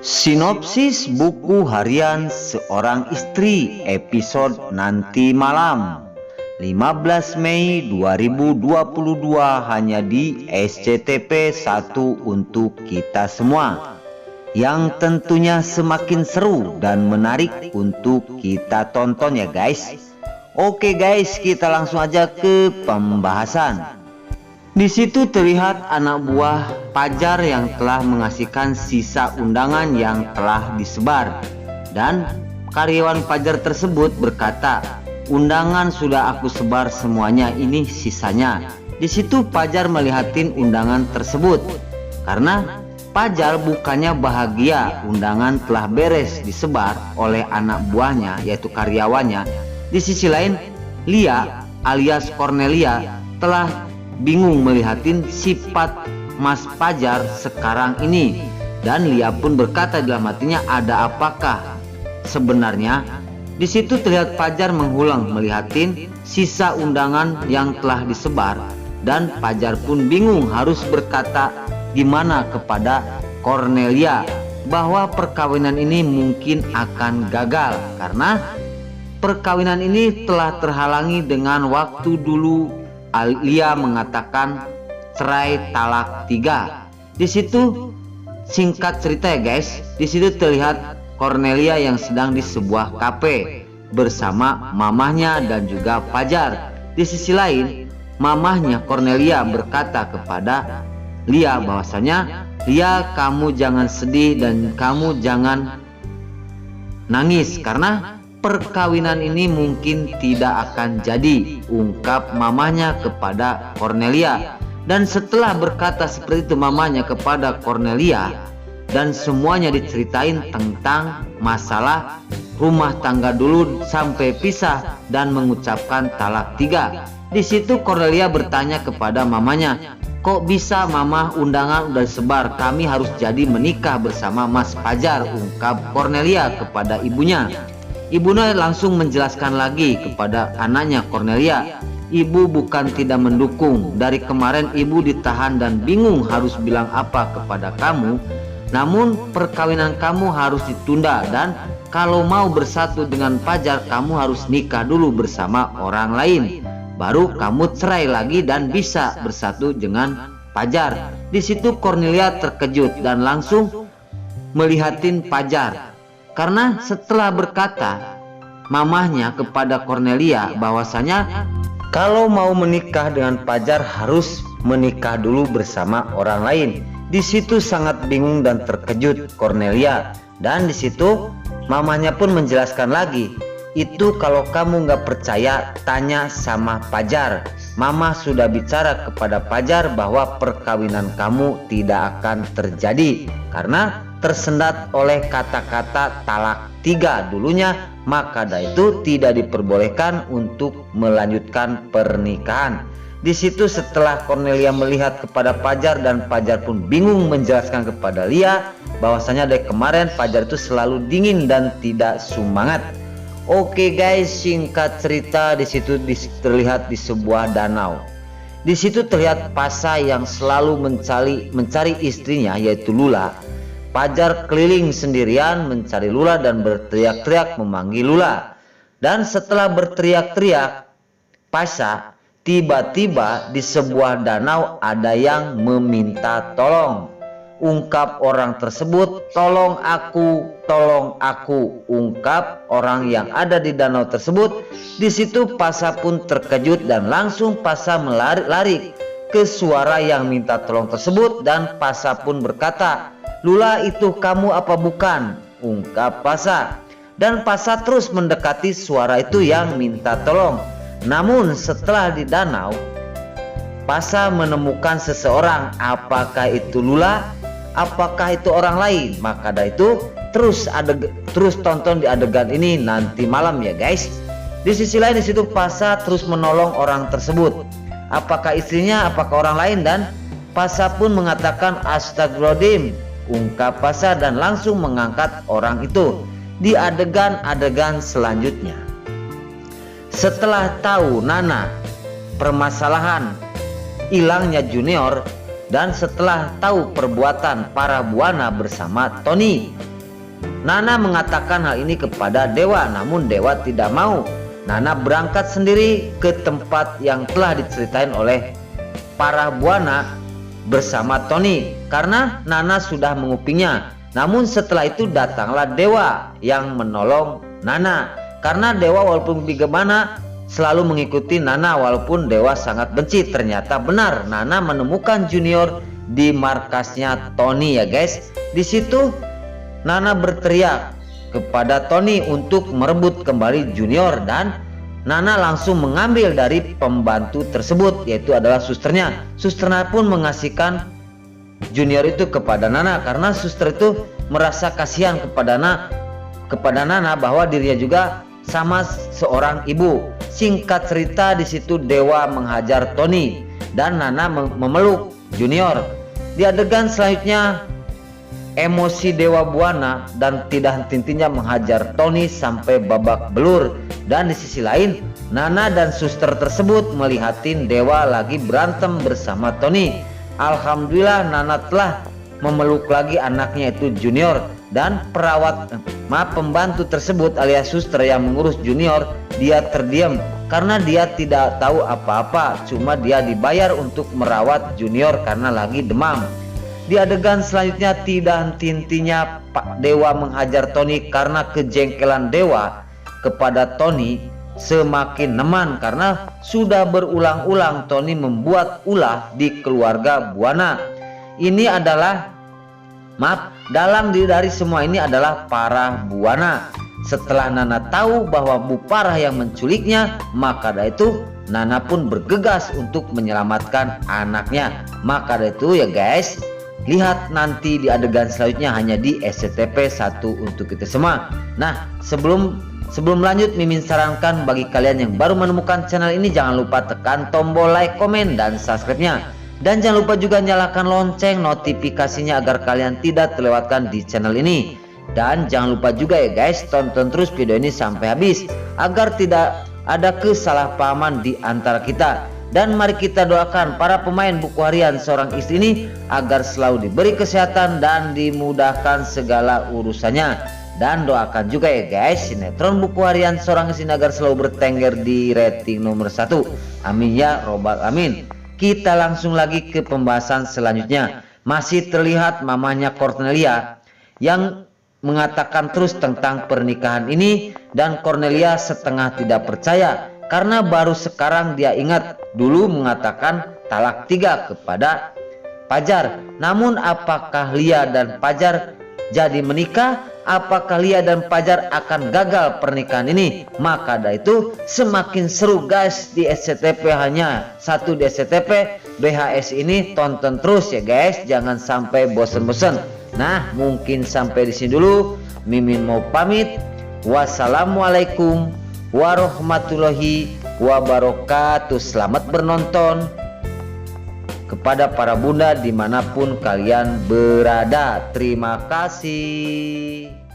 Sinopsis buku harian seorang istri episode nanti malam 15 Mei 2022 hanya di SCTP 1 untuk kita semua, yang tentunya semakin seru dan menarik untuk kita tonton ya guys. Oke guys, kita langsung aja ke pembahasan. Di situ terlihat anak buah Pajar yang telah mengasihkan sisa undangan yang telah disebar, dan karyawan Pajar tersebut berkata, "Undangan sudah aku sebar semuanya, ini sisanya." Di situ Pajar melihatin undangan tersebut karena Pajar bukannya bahagia undangan telah beres disebar oleh anak buahnya yaitu karyawannya. Di sisi lain, Lia alias Cornelia telah bingung melihatin sifat Mas Pajar sekarang ini, dan Lia pun berkata dalam hatinya, "Ada apakah sebenarnya?" Di situ terlihat Pajar mengulang melihatin sisa undangan yang telah disebar, dan Pajar pun bingung harus berkata gimana kepada Cornelia bahwa perkawinan ini mungkin akan gagal karena perkawinan ini telah terhalangi dengan waktu dulu Lia mengatakan cerai talak 3. Di situ singkat cerita ya guys, di situ terlihat Cornelia yang sedang di sebuah kafe bersama mamahnya dan juga Pajar. Di sisi lain, mamahnya Cornelia berkata kepada Lia bahwasanya, "Lia, kamu jangan sedih dan kamu jangan nangis karena perkawinan ini mungkin tidak akan jadi," ungkap mamanya kepada Cornelia. Dan setelah berkata seperti itu mamanya kepada Cornelia dan semuanya diceritain tentang masalah rumah tangga dulu sampai pisah dan mengucapkan talak 3. Di situ Cornelia bertanya kepada mamanya, "Kok bisa mama, undangan udah disebar, kami harus jadi menikah bersama Mas Pajar," ungkap Cornelia kepada ibunya. Ibunya langsung menjelaskan lagi kepada anaknya Cornelia, "Ibu bukan tidak mendukung. Dari kemarin ibu ditahan dan bingung harus bilang apa kepada kamu. Namun perkawinan kamu harus ditunda, dan kalau mau bersatu dengan Pajar kamu harus nikah dulu bersama orang lain. Baru kamu cerai lagi dan bisa bersatu dengan Pajar." Di situ Cornelia terkejut dan langsung melihatin Pajar. Karena setelah berkata mamahnya kepada Cornelia bahwasanya kalau mau menikah dengan Pajar harus menikah dulu bersama orang lain. Di situ sangat bingung dan terkejut Cornelia, dan di situ mamahnya pun menjelaskan lagi, "Itu kalau kamu nggak percaya tanya sama Pajar. Mama sudah bicara kepada Pajar bahwa perkawinan kamu tidak akan terjadi karena tersendat oleh kata-kata talak 3 dulunya, maka dari itu tidak diperbolehkan untuk melanjutkan pernikahan." Di situ setelah Cornelia melihat kepada Pajar dan Pajar pun bingung menjelaskan kepada Lia bahwasanya dari kemarin Pajar itu selalu dingin dan tidak semangat. Oke guys, singkat cerita di situ terlihat di sebuah danau. Di situ terlihat Pasa yang selalu mencari istrinya yaitu Lula. Pajar keliling sendirian mencari Lula dan berteriak-teriak memanggil Lula. Dan setelah berteriak-teriak Pasa, tiba-tiba di sebuah danau ada yang meminta tolong. Ungkap orang tersebut, "Tolong aku, tolong aku," ungkap orang yang ada di danau tersebut. Di situ Pasa pun terkejut dan langsung Pasa melari ke suara yang minta tolong tersebut, dan Pasa pun berkata, "Lula, itu kamu apa bukan?" ungkap Pasa. Dan Pasa terus mendekati suara itu yang minta tolong. Namun setelah di danau, Pasa menemukan seseorang. Apakah itu Lula? Apakah itu orang lain? Maka dari itu terus tonton di adegan ini nanti malam ya guys. Di sisi lain di situ Pasa terus menolong orang tersebut. Apakah istrinya? Apakah orang lain? Dan Pasa pun mengatakan, "Astagfirullahaladzim," ungkap Pasa dan langsung mengangkat orang itu. Di adegan-adegan selanjutnya, setelah tahu Nana permasalahan hilangnya Junior, dan setelah tahu perbuatan para buana bersama Tony, Nana mengatakan hal ini kepada Dewa, namun Dewa tidak mau. Nana berangkat sendiri ke tempat yang telah diceritain oleh para buana bersama Tony karena Nana sudah mengupingnya. Namun setelah itu datanglah Dewa yang menolong Nana, karena Dewa walaupun bagaimana selalu mengikuti Nana walaupun Dewa sangat benci. Ternyata benar, Nana menemukan Junior di markasnya Tony ya guys. Di situ Nana berteriak kepada Tony untuk merebut kembali Junior, dan Nana langsung mengambil dari pembantu tersebut, yaitu adalah susternya. Susternya pun mengasihkan Junior itu kepada Nana karena suster itu merasa kasihan kepada Nana bahwa dirinya juga sama seorang ibu. Singkat cerita, di situ Dewa menghajar Tony dan Nana memeluk Junior. Di adegan selanjutnya, emosi Dewa Buana dan tidak henti-hentinya menghajar Tony sampai babak belur. Dan di sisi lain, Nana dan suster tersebut melihatin Dewa lagi berantem bersama Tony. Alhamdulillah Nana telah memeluk lagi anaknya itu Junior, dan pembantu tersebut alias suster yang mengurus Junior, dia terdiam karena dia tidak tahu apa-apa, cuma dia dibayar untuk merawat Junior karena lagi demam. Di adegan selanjutnya tidak henti-hentinya Pak Dewa menghajar Tony karena kejengkelan Dewa kepada Tony semakin neman karena sudah berulang-ulang Tony membuat ulah di keluarga Buana. Ini adalah dalam dari semua ini adalah para Buana. Setelah Nana tahu bahwa Bu Parah yang menculiknya, maka dari itu Nana pun bergegas untuk menyelamatkan anaknya. Maka dari itu ya guys, lihat nanti di adegan selanjutnya hanya di SCTP 1 untuk kita semua. Nah, sebelum lanjut, Mimin sarankan bagi kalian yang baru menemukan channel ini, jangan lupa tekan tombol like, komen, dan subscribe-nya. Dan jangan lupa juga nyalakan lonceng notifikasinya agar kalian tidak terlewatkan di channel ini. Dan jangan lupa juga ya guys, tonton terus video ini sampai habis agar tidak ada kesalahpahaman di antara kita. Dan mari kita doakan para pemain buku harian seorang istri ini agar selalu diberi kesehatan dan dimudahkan segala urusannya. Dan doakan juga ya guys, sinetron buku harian seorang istri agar selalu bertengger di rating nomor 1. Amin ya robbal amin. Kita langsung lagi ke pembahasan selanjutnya. Masih terlihat mamanya Cornelia yang mengatakan terus tentang pernikahan ini, dan Cornelia setengah tidak percaya karena baru sekarang dia ingat dulu mengatakan talak 3 kepada Fajar. Namun apakah Lia dan Fajar jadi menikah? Apakah Lia dan Fajar akan gagal pernikahan ini? Maka dari itu semakin seru guys di SCTP, hanya satu di SCTP BHS ini. Tonton terus ya guys, jangan sampai bosen-bosen. Nah, mungkin sampai di sini dulu. Mimin mau pamit. Wassalamualaikum warahmatullahi wabarakatuh. Selamat menonton kepada para bunda dimanapun kalian berada. Terima kasih.